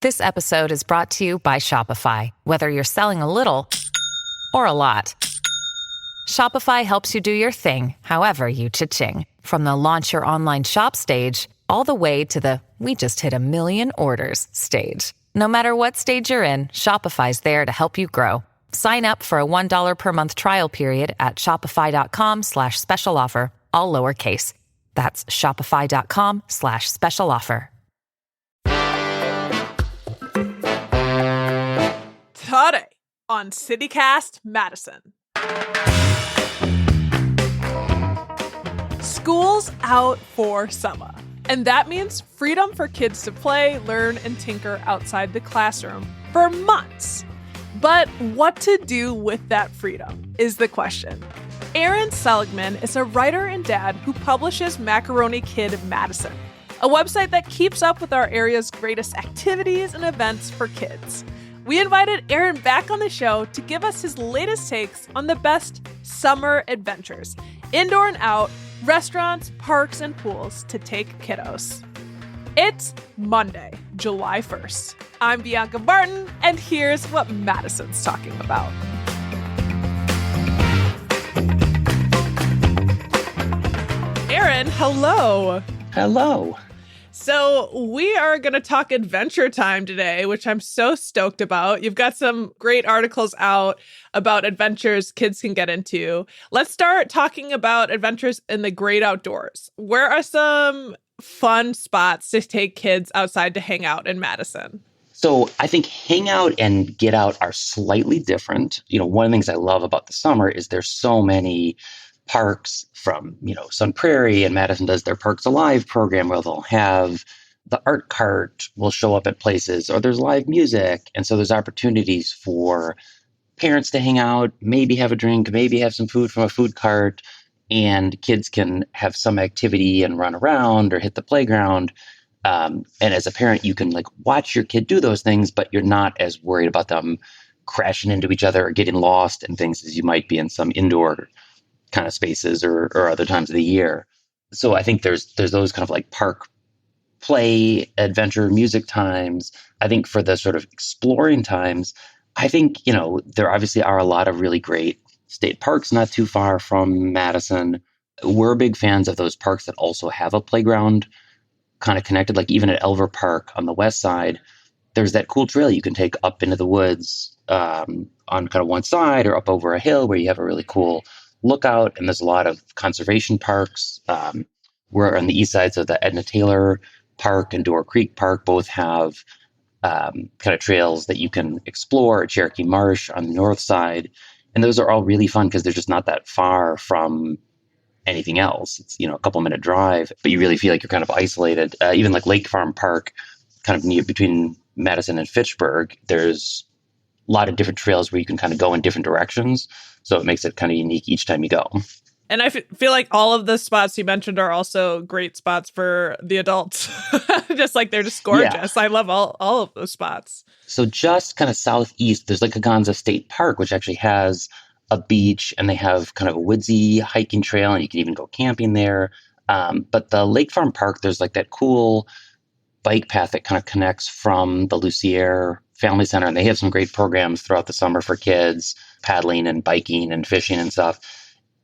This episode is brought to you by Shopify. Whether you're selling a little or a lot, Shopify helps you do your thing, however you cha-ching. From the launch your online shop stage, all the way to the we just hit 1 million orders stage. No matter what stage you're in, Shopify's there to help you grow. Sign up for a $1 per month trial period at shopify.com/special offer, all lowercase. That's shopify.com/special offer. Today on CityCast Madison. School's out for summer, and that means freedom for kids to play, learn, and tinker outside the classroom for months. But what to do with that freedom is the question. Aaron Seligman is a writer and dad who publishes Macaroni KID Madison, a website that keeps up with our area's greatest activities and events for kids. We invited Aaron back on the show to give us his latest takes on the best summer adventures, indoor and out, restaurants, parks, and pools to take kiddos. It's Monday, July 1st. I'm Bianca Barton, and here's what Madison's talking about. Aaron, hello. Hello. So we are going to talk Adventure Time today, which I'm so stoked about. You've got some great articles out about adventures kids can get into. Let's start talking about adventures in the great outdoors. Where are some fun spots to take kids outside to hang out in Madison? So I think hang out and get out are slightly different. One of the things I love about the summer is there's so many parks from, Sun Prairie, and Madison does their Parks Alive program where they'll have the art cart will show up at places, or there's live music. And so there's opportunities for parents to hang out, maybe have a drink, maybe have some food from a food cart, and kids can have some activity and run around or hit the playground. And as a parent, you can watch your kid do those things, but you're not as worried about them crashing into each other or getting lost and things as you might be in some indoor kind of spaces or other times of the year. So I think there's those kind of park play, adventure, music times. I think for the sort of exploring times, I think, there obviously are a lot of really great state parks not too far from Madison. We're big fans of those parks that also have a playground kind of connected, even at Elver Park on the west side, there's that cool trail you can take up into the woods on kind of one side or up over a hill where you have a really cool lookout. And there's a lot of conservation parks. We're on the east side, so the Edna Taylor Park and Door Creek Park both have kind of trails that you can explore. Cherokee Marsh on the north side. And those are all really fun because they're just not that far from anything else. It's, a couple minute drive, but you really feel like you're kind of isolated. Even Lake Farm Park, kind of near between Madison and Fitchburg, there's a lot of different trails where you can kind of go in different directions. So it makes it kind of unique each time you go. And I feel like all of the spots you mentioned are also great spots for the adults. They're just gorgeous. Yeah. I love all of those spots. So just kind of southeast, there's Kaganza State Park, which actually has a beach, and they have kind of a woodsy hiking trail, and you can even go camping there. But the Lake Farm Park, there's that cool bike path that kind of connects from the Lucier Family Center, and they have some great programs throughout the summer for kids, paddling and biking and fishing and stuff.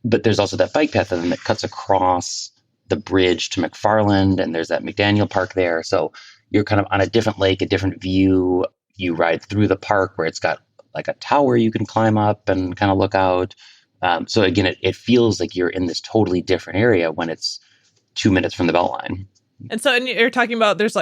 But there's also that bike path that cuts across the bridge to McFarland, and there's that McDaniel Park there. So you're kind of on a different lake, a different view. You ride through the park where it's got a tower you can climb up and kind of look out. So again, it feels like you're in this totally different area when it's 2 minutes from the Beltline. And so you're talking about there's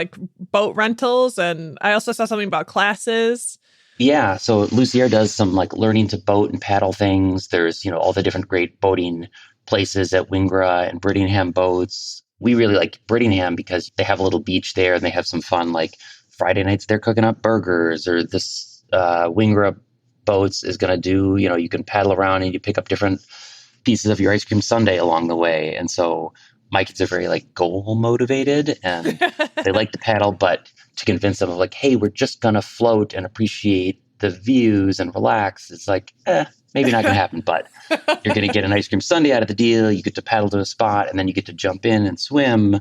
boat rentals, and I also saw something about classes. Yeah, so Lucier does some learning to boat and paddle things. There's, all the different great boating places at Wingra and Brittingham Boats. We really like Brittingham because they have a little beach there, and they have some fun, Friday nights they're cooking up burgers, or this Wingra Boats is going to do, you can paddle around and you pick up different pieces of your ice cream sundae along the way. And so my kids are very goal motivated, and they like to paddle, but to convince them of hey, we're just going to float and appreciate the views and relax. It's maybe not going to happen, but you're going to get an ice cream sundae out of the deal. You get to paddle to a spot, and then you get to jump in and swim.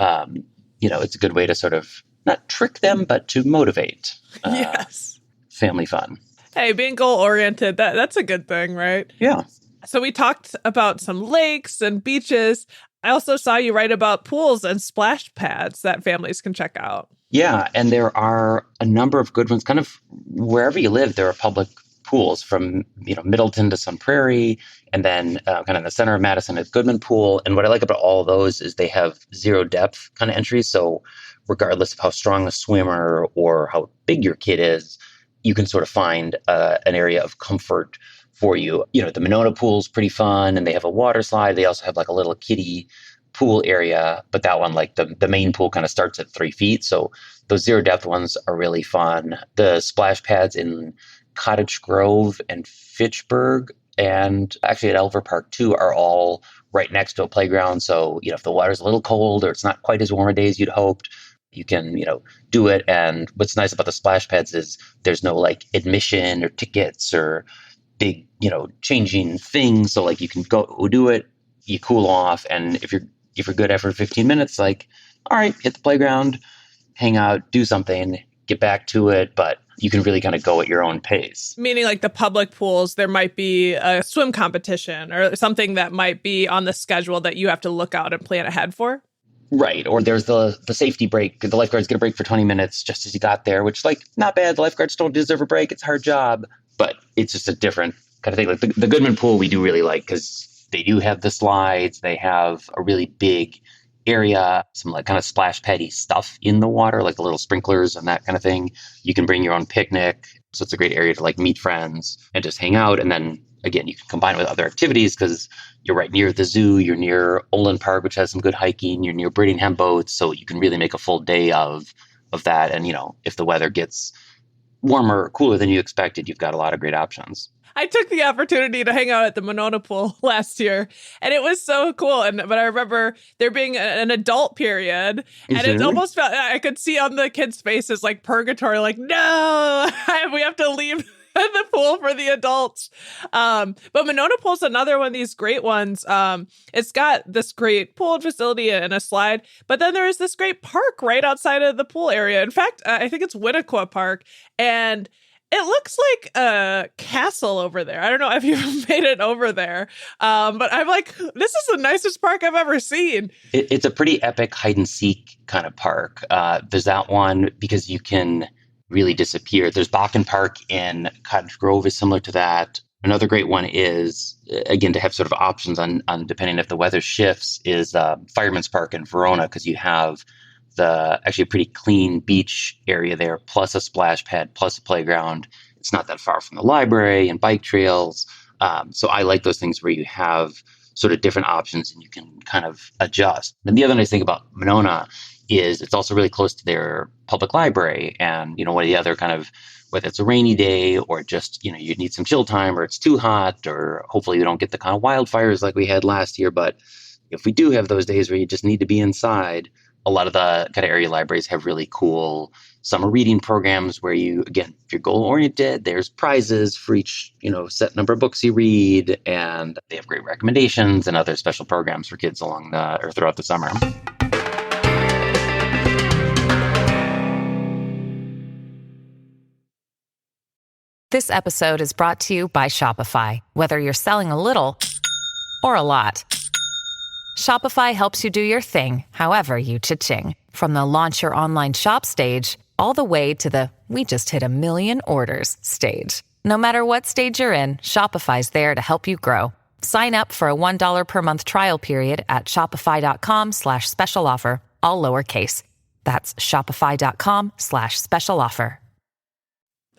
It's a good way to sort of not trick them, but to motivate Yes. family fun. Hey, being goal-oriented, that's a good thing, right? Yeah. So we talked about some lakes and beaches. I also saw you write about pools and splash pads that families can check out. Yeah, and there are a number of good ones. Kind of wherever you live, there are public pools from Middleton to Sun Prairie, and then kind of in the center of Madison at Goodman Pool. And what I like about all of those is they have zero depth kind of entries. So regardless of how strong a swimmer or how big your kid is, you can sort of find an area of comfort for you. The Monona pool is pretty fun, and they have a water slide. They also have like a little kiddie pool area, but that one, like the main pool, kind of starts at 3 feet. So those zero depth ones are really fun. The splash pads in Cottage Grove and Fitchburg, and actually at Elver Park too, are all right next to a playground. So, if the water's a little cold or it's not quite as warm a day as you'd hoped, you can, do it. And what's nice about the splash pads is there's no like admission or tickets or big, changing things. So like you can go do it, you cool off, and if you're good after 15 minutes, like, all right, hit the playground, hang out, do something, get back to it, but you can really kind of go at your own pace. Meaning like the public pools, there might be a swim competition or something that might be on the schedule that you have to look out and plan ahead for. Right. Or there's the safety break. The lifeguards get a break for 20 minutes just as you got there, which, like, not bad. The lifeguards don't deserve a break. It's a hard job, but it's just a different kind of thing. Like the Goodman Pool, we do really like because they do have the slides. They have a really big area, some like kind of splash paddy stuff in the water, like the little sprinklers and that kind of thing. You can bring your own picnic. So it's a great area to like meet friends and just hang out. And then again, you can combine it with other activities because you're right near the zoo, you're near Olin Park, which has some good hiking, you're near Brittingham boats. So you can really make a full day of that. And, if the weather gets warmer or cooler than you expected, you've got a lot of great options. I took the opportunity to hang out at the Monona pool last year, and it was so cool. But I remember there being an adult period, and it almost felt, I could see on the kids' faces like purgatory, like, no, we have to leave the pool for the adults. But Monona Pool's another one of these great ones. It's got this great pool facility and a slide, but then there is this great park right outside of the pool area. In fact, I think it's Winnequa Park, and it looks like a castle over there. I don't know if you've made it over there, but I'm like, this is the nicest park I've ever seen. It's a pretty epic hide and seek kind of park. There's that one because you can really disappear. There's Bakken Park in Cottage Grove is similar to that. Another great one is, again, to have sort of options on depending if the weather shifts, is Fireman's Park in Verona, because you have actually a pretty clean beach area there, plus a splash pad, plus a playground. It's not that far from the library and bike trails. So I like those things where you have sort of different options and you can kind of adjust. And the other nice thing about Monona is it's also really close to their public library. And, one of the other kind of, whether it's a rainy day or just, you need some chill time or it's too hot, or hopefully we don't get the kind of wildfires like we had last year. But if we do have those days where you just need to be inside, a lot of the kind of area libraries have really cool summer reading programs where you, again, if you're goal-oriented, there's prizes for each, set number of books you read, and they have great recommendations and other special programs for kids throughout the summer. This episode is brought to you by Shopify. Whether you're selling a little or a lot, Shopify helps you do your thing, however you cha-ching. From the launch your online shop stage, all the way to the we just hit 1 million orders stage. No matter what stage you're in, Shopify's there to help you grow. Sign up for a $1 per month trial period at shopify.com/special offer, all lowercase. That's shopify.com/special offer.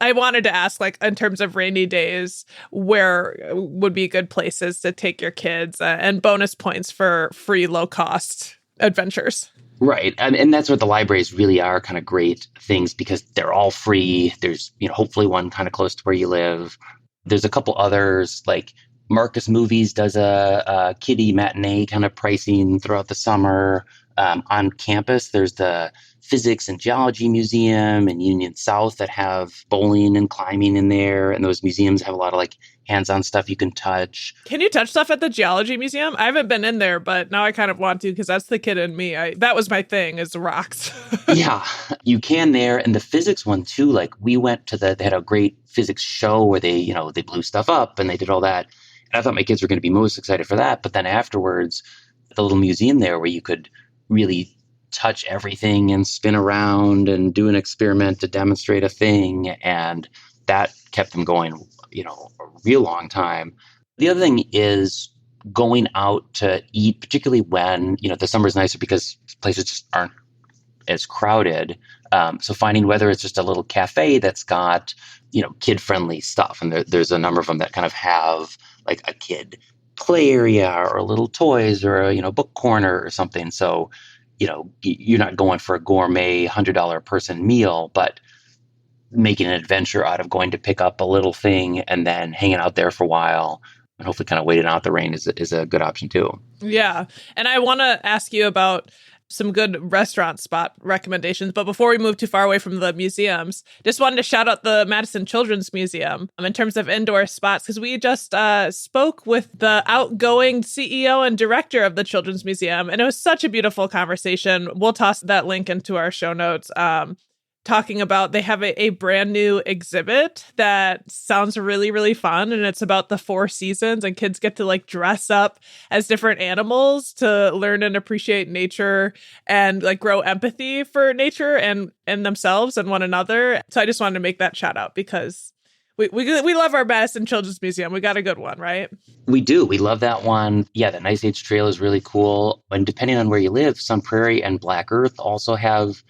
I wanted to ask, like, in terms of rainy days, where would be good places to take your kids and bonus points for free, low-cost adventures? Right. And that's what the libraries really are, kind of great things, because they're all free. There's, hopefully one kind of close to where you live. There's a couple others, like Marcus Movies does a kiddie matinee kind of pricing throughout the summer. On campus, there's the Physics and Geology Museum in Union South that have bowling and climbing in there. And those museums have a lot of like hands-on stuff you can touch. Can you touch stuff at the Geology Museum? I haven't been in there, but now I kind of want to because that's the kid in me. That was my thing, is the rocks. Yeah, you can there. And the physics one too, like we went to they had a great physics show where they blew stuff up and they did all that. And I thought my kids were going to be most excited for that. But then afterwards, the little museum there where you could really touch everything and spin around and do an experiment to demonstrate a thing. And that kept them going, a real long time. The other thing is going out to eat, particularly when, the summer is nicer because places just aren't as crowded. So finding whether it's just a little cafe that's got, kid-friendly stuff. And there's a number of them that kind of have like a kid play area or little toys or a, book corner or something. So, you're not going for a gourmet $100 person meal, but making an adventure out of going to pick up a little thing and then hanging out there for a while and hopefully kind of waiting out the rain is a good option too. Yeah. And I want to ask you about some good restaurant spot recommendations. But before we move too far away from the museums, just wanted to shout out the Madison Children's Museum in terms of indoor spots, because we just spoke with the outgoing CEO and director of the Children's Museum. And it was such a beautiful conversation. We'll toss that link into our show notes. Talking about they have a brand new exhibit that sounds really, really fun. And it's about the 4 seasons and kids get to like dress up as different animals to learn and appreciate nature and like grow empathy for nature and themselves and one another. So I just wanted to make that shout out because we love our Madison Children's Museum. We got a good one, right? We do. We love that one. Yeah, the Nice Age Trail is really cool. And depending on where you live, Sun Prairie and Black Earth also have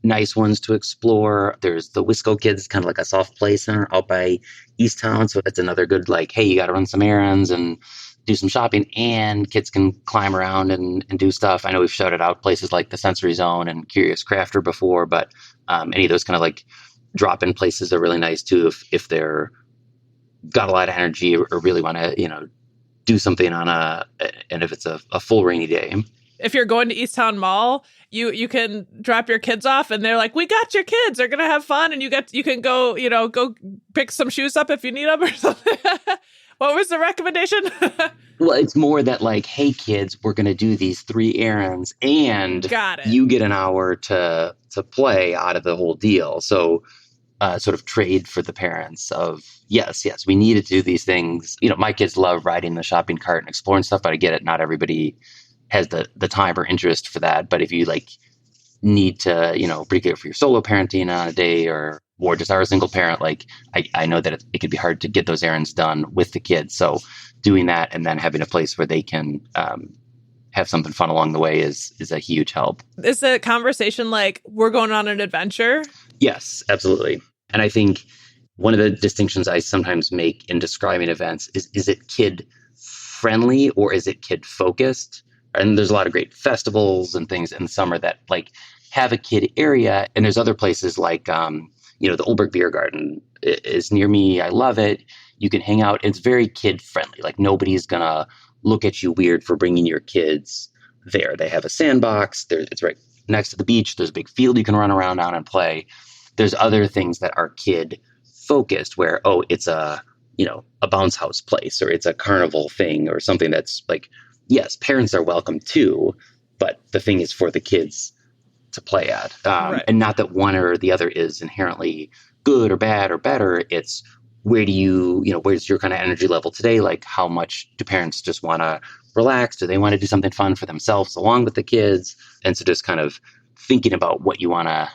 nice ones to explore. There's the Wisco Kids, kind of like a soft play center out by East Town. So it's another good, like, hey, you got to run some errands and do some shopping, and kids can climb around and do stuff. I know we've shouted out places like the Sensory Zone and Curious Crafter before, but any of those kind of like drop-in places are really nice too if they're got a lot of energy or really want to, do something and if it's a full rainy day. If you're going to East Town Mall, you can drop your kids off and they're like, we got your kids. They're going to have fun. And you can go, go pick some shoes up if you need them or something. What was the recommendation? Well, it's more that like, hey, kids, we're going to do these 3 errands and you get an hour to play out of the whole deal. So sort of trade for the parents of, yes, we need to do these things. My kids love riding the shopping cart and exploring stuff, but I get it. Not everybody has the time or interest for that. But if you like need to, particularly for your solo parenting on a day or just are a single parent, like I know that it could be hard to get those errands done with the kids. So doing that and then having a place where they can have something fun along the way is a huge help. Is the conversation like, we're going on an adventure? Yes, absolutely. And I think one of the distinctions I sometimes make in describing events is it kid friendly or is it kid focused? And there's a lot of great festivals and things in the summer that like have a kid area. And there's other places like, the Oldberg Beer Garden is near me. I love it. You can hang out. It's very kid friendly. Like nobody's going to look at you weird for bringing your kids there. They have a sandbox. It's right next to the beach. There's a big field you can run around on and play. There's other things that are kid focused where, it's a bounce house place or it's a carnival thing or something that's like, yes, parents are welcome too, but the thing is for the kids to play at. Right. And not that one or the other is inherently good or bad or better. It's where do where's your kind of energy level today? Like how much do parents just want to relax? Do they want to do something fun for themselves along with the kids? And so just kind of thinking about what you want to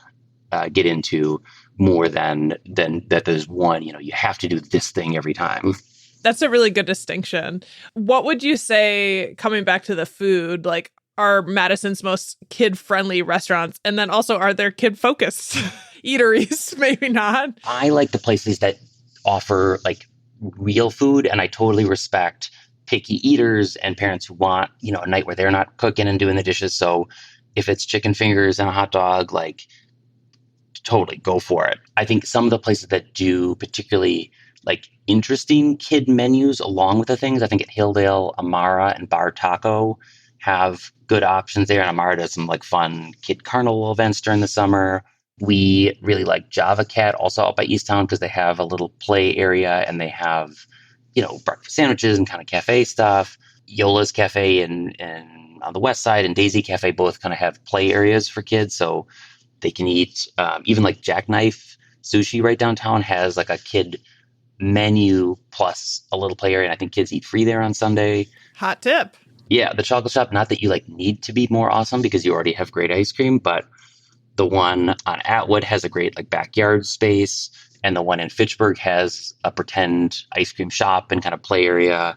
get into more than that there's one, you have to do this thing every time. That's a really good distinction. What would you say, coming back to the food, like are Madison's most kid-friendly restaurants? And then also, are there kid-focused eateries? Maybe not. I like the places that offer like real food, and I totally respect picky eaters and parents who want, a night where they're not cooking and doing the dishes. So if it's chicken fingers and a hot dog, like totally go for it. I think some of the places that do particularly like interesting kid menus along with the things, I think at Hilldale, Amara, and Bar Taco have good options there. And Amara does some like fun kid carnival events during the summer. We really like Java Cat, also out by Easttown, because they have a little play area and they have, breakfast sandwiches and kind of cafe stuff. Yola's Cafe and on the west side and Daisy Cafe both kind of have play areas for kids, so they can eat. Even like Jackknife Sushi right downtown has like a kid menu plus a little play area, and I think kids eat free there on Sunday. Hot tip. Yeah, the chocolate shop, not that you like need to be more awesome because you already have great ice cream, but the one on Atwood has a great like backyard space, and the one in Fitchburg has a pretend ice cream shop and kind of play area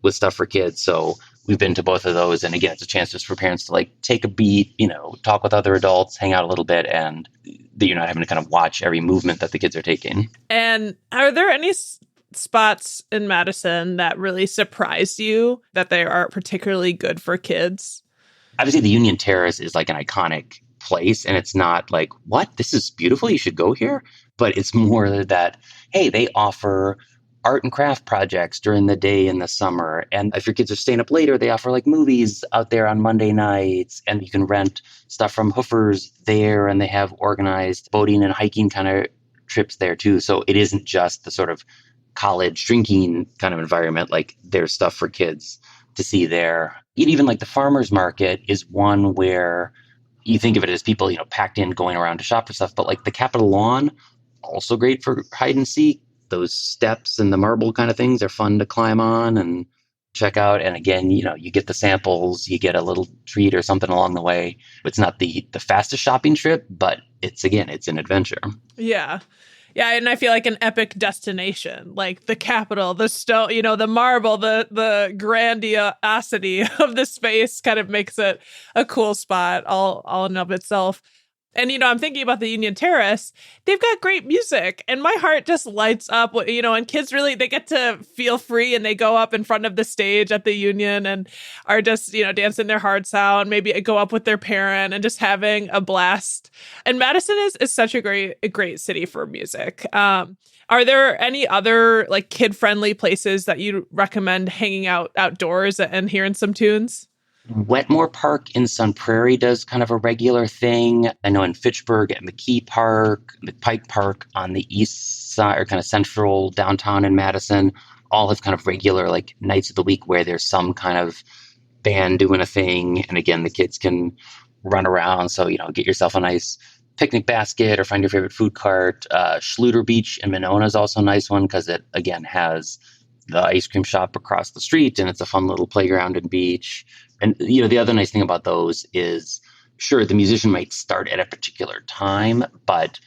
with stuff for kids. So we've been to both of those, and again, it's a chance just for parents to like take a beat, talk with other adults, hang out a little bit, and that you're not having to kind of watch every movement that the kids are taking. And are there any spots in Madison that really surprised you that they are particularly good for kids? Obviously, the Union Terrace is like an iconic place, and it's not like, what, this is beautiful, you should go here, but it's more that, hey, they offer art and craft projects during the day in the summer, and if your kids are staying up later, they offer like movies out there on Monday nights, and you can rent stuff from Hoofers there, and they have organized boating and hiking kind of trips there too. So it isn't just the sort of college drinking kind of environment. Like, there's stuff for kids to see there. Even like the farmers market is one where you think of it as people, packed in going around to shop for stuff, but like the Capitol lawn, also great for hide and seek. Those steps and the marble kind of things are fun to climb on and check out. And again, you get the samples, you get a little treat or something along the way. It's not the fastest shopping trip, but it's an adventure. Yeah. Yeah, and I feel like an epic destination, like the Capitol, the stone, the marble, the grandiosity of the space kind of makes it a cool spot all in of itself. And, I'm thinking about the Union Terrace. They've got great music, and my heart just lights up, and kids really, they get to feel free, and they go up in front of the stage at the Union and are just, dancing their hearts out, and maybe go up with their parent and just having a blast. And Madison is such a great city for music. Are there any other like kid-friendly places that you recommend hanging out outdoors and hearing some tunes? Wetmore Park in Sun Prairie does kind of a regular thing. I know in Fitchburg at McKee Park, McPike Park on the east side, or kind of central downtown in Madison, all have kind of regular like nights of the week where there's some kind of band doing a thing. And again, the kids can run around. So, get yourself a nice picnic basket or find your favorite food cart. Schluter Beach in Monona is also a nice one because it, again, has the ice cream shop across the street, and it's a fun little playground and beach. And, the other nice thing about those is, sure, the musician might start at a particular time, but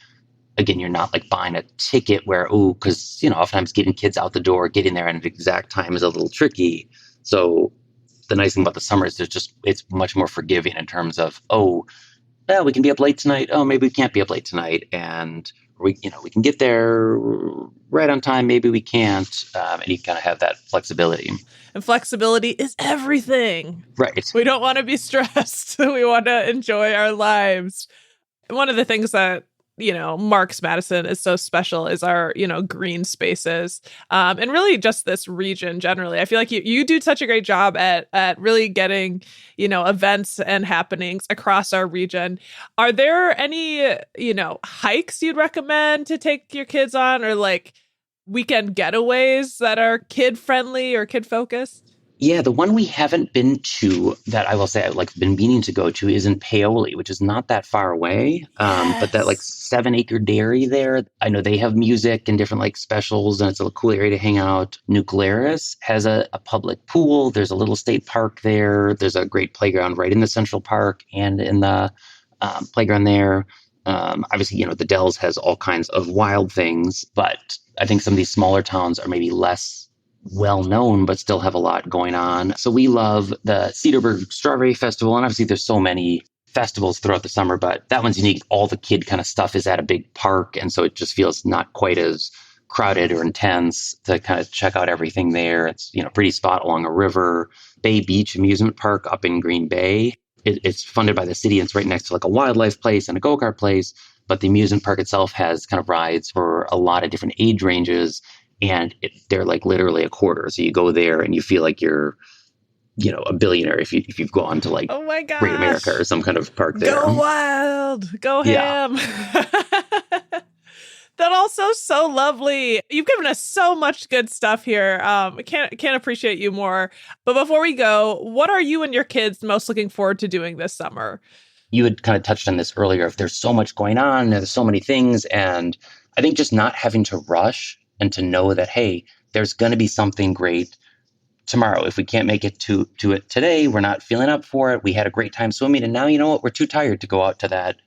again, you're not like buying a ticket where, because, oftentimes getting kids out the door, getting there at an exact time is a little tricky. So the nice thing about the summer is it's much more forgiving in terms of, we can be up late tonight. Oh, maybe we can't be up late tonight. And we can get there right on time. Maybe we can't. And you kind of have that flexibility. And flexibility is everything. Right. We don't want to be stressed. We want to enjoy our lives. One of the things that, marks Madison is so special is our, green spaces. And really just this region generally. I feel like you do such a great job at really getting, events and happenings across our region. Are there any, hikes you'd recommend to take your kids on, or like weekend getaways that are kid friendly or kid focused? Yeah, the one we haven't been to that I will say I've like been meaning to go to is in Paoli, which is not that far away. But that like 7-acre dairy there, I know they have music and different like specials, and it's a cool area to hang out. Nuclearis has a public pool. There's a little state park there. There's a great playground right in the Central Park and in the playground there. Obviously, the Dells has all kinds of wild things, but I think some of these smaller towns are maybe less well known, but still have a lot going on. So we love the Cedarburg Strawberry Festival, and obviously there's so many festivals throughout the summer, but that one's unique. All the kid kind of stuff is at a big park, and so it just feels not quite as crowded or intense to kind of check out everything there. It's pretty spot along a river. Bay Beach Amusement Park up in Green Bay. It's funded by the city, and it's right next to like a wildlife place and a go-kart place. But the amusement park itself has kind of rides for a lot of different age ranges, and they're like literally a quarter. So you go there and you feel like you're a billionaire if you've gone to like Oh my Great America gosh. or some kind of park there. Go wild. Go Yeah. ham. That also so lovely. You've given us so much good stuff here. I can't appreciate you more. But before we go, what are you and your kids most looking forward to doing this summer? You had kind of touched on this earlier. If there's so much going on, there's so many things. And I think just not having to rush and to know that, hey, there's going to be something great tomorrow. If we can't make it to it today, we're not feeling up for it. We had a great time swimming. And now, you know what? We're too tired to go out to that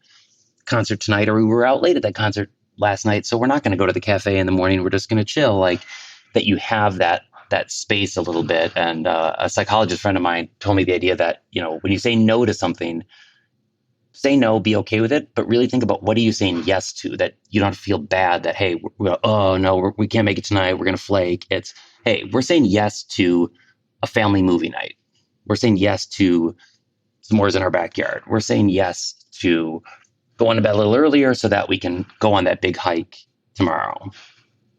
concert tonight, or we were out late at that concert last night. So we're not going to go to the cafe in the morning. We're just going to chill. Like that you have that space a little bit. And a psychologist friend of mine told me the idea that, when you say no to something, say no, be okay with it, but really think about what are you saying yes to, that you don't have to feel bad that, hey, we can't make it tonight. We're going to flake. It's, hey, we're saying yes to a family movie night. We're saying yes to s'mores in our backyard. We're saying yes to going to bed a little earlier so that we can go on that big hike tomorrow.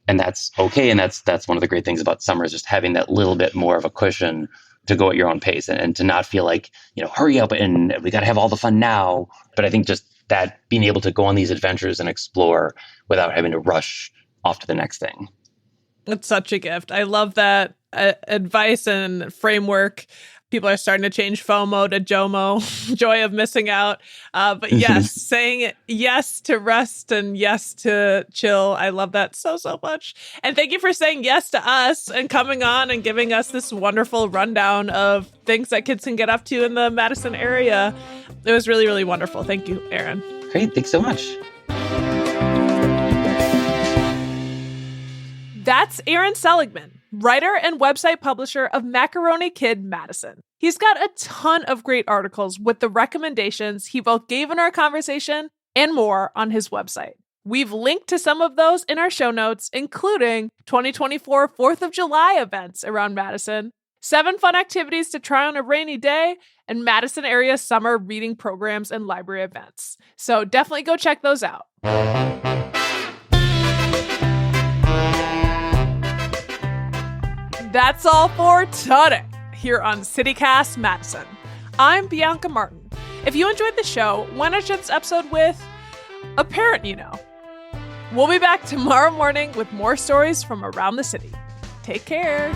And that's okay. And that's one of the great things about summer is just having that little bit more of a cushion to go at your own pace and to not feel like, hurry up and we got to have all the fun now. But I think just that being able to go on these adventures and explore without having to rush off to the next thing. It's such a gift. I love that advice and framework. People are starting to change FOMO to JOMO, joy of missing out. But yes, saying yes to rest and yes to chill. I love that so, so much. And thank you for saying yes to us and coming on and giving us this wonderful rundown of things that kids can get up to in the Madison area. It was really, really wonderful. Thank you, Aaron. Great. Thanks so much. That's Aaron Seligman, writer and website publisher of Macaroni KID Madison. He's got a ton of great articles with the recommendations he both gave in our conversation and more on his website. We've linked to some of those in our show notes, including 2024 4th of July events around Madison, 7 fun activities to try on a rainy day, and Madison area summer reading programs and library events. So definitely go check those out. That's all for today here on CityCast Madison. I'm Bianca Martin. If you enjoyed the show, why not share this episode with a parent you know? We'll be back tomorrow morning with more stories from around the city. Take care.